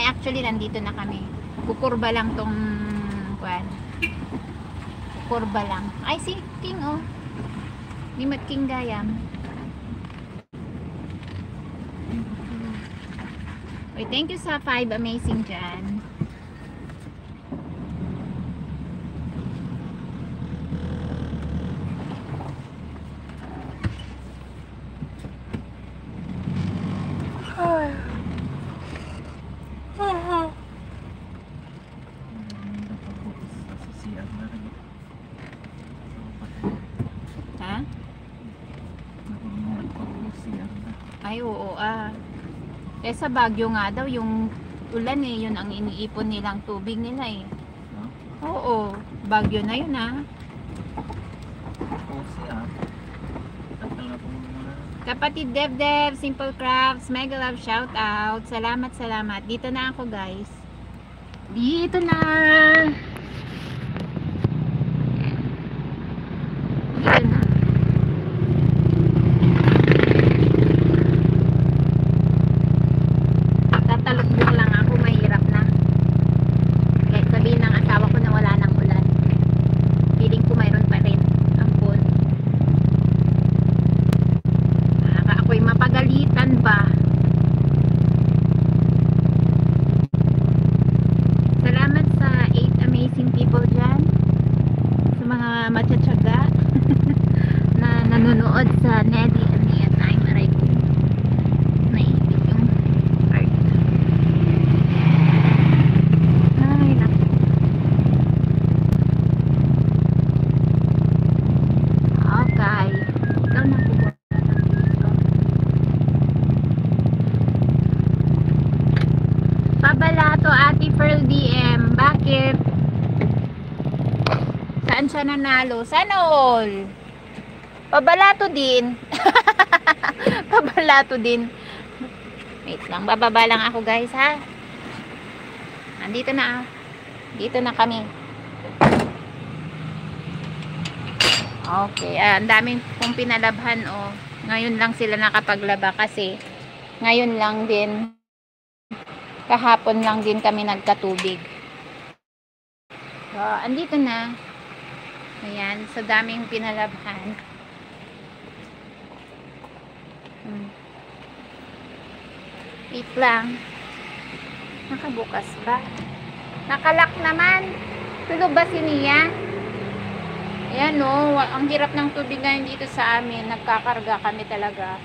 actually nandito na kami. Kukurba lang tong kuan. Kukurba lang. Ay si King oh. Nimot King Gayam. Okay, thank you sa 5 amazing dyan. Ha? Ay oo Eh sa Baguio nga daw yung ulan eh, yun ang iniipon nilang tubig nila eh. Oo, Baguio na yun Kapatid Dev, Simple Crafts, Mega Love, shout out. Salamat. Dito na ako guys. Dito na. Tatalukbong lang ako, mahirap na. Kahit sabihin ng asawa ko na wala nang ulan. Feeling ko mayroon pa rin. Ampun. Ako'y mapagalitan ba? Salamat sa 8 amazing people dyan. Sa mga matsatsaga na nanonood sa Neddy and Nia Time. Aray ko. Naipit yung art. Ay, naku. Okay. Ikaw na po. Pabalato, Ate Pearl DM. Bakit? Saan siya nanalo? Sana all. Pabalato din. Pabalato din. Wait lang. Bababa lang ako guys ha. Andito na. Dito na kami. Okay. Ang daming kong pinalabhan oh. Ngayon lang sila nakapaglaba kasi ngayon lang din. Kahapon lang din kami nagkatubig. So, andito na. Ayan, so daming pinalabhan. Wait lang. Nakabukas ba? Nakalak naman. Tulog ba si Nia? Ayan o, ang hirap ng tubig ngayon dito sa amin. Nagkakarga kami talaga.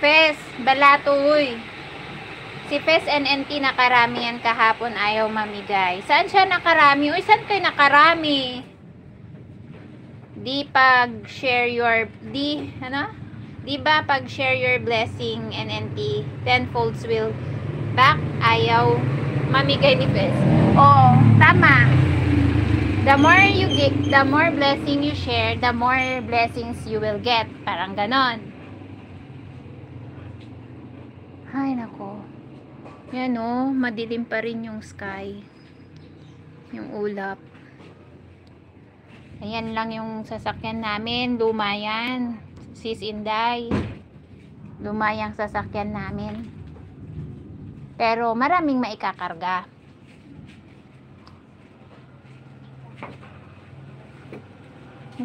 Fes, balato uy. Si Fes NNT nakarami yan kahapon, ayaw mamigay. Saan siya nakarami? Uy, saan kayo nakarami? Di pag-share your, di ba pag-share your blessing NNT, tenfolds will back, ayaw mamigay ni Fes. Oo, tama. The more you get, the more blessing you share, the more blessings you will get. Parang ganon. Ay, nako. Yan o, madilim pa rin yung sky. Yung ulap. Ayan lang yung sasakyan namin. Luma yan. Sis Inday. Luma yung sasakyan namin. Pero maraming maikakarga.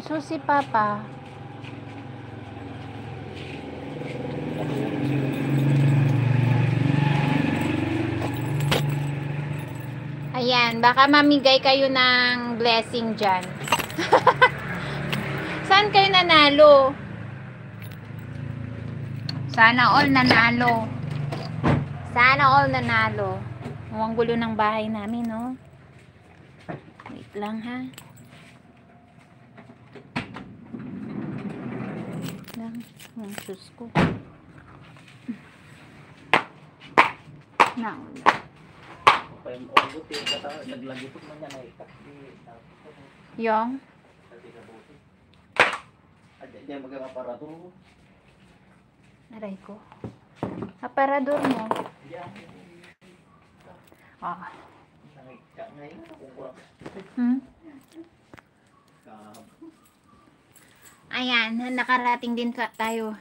So si Papa. Ayan, baka mamigay kayo ng blessing dyan. Saan kayo nanalo? Sana all nanalo. Sana all nanalo. Ang gulo ng bahay namin, no? Wait lang, ha? Lang, ang sus ko. Naula. Yung? Aray ko. Aparador mo. Ah. Ayan, nakarating din tayo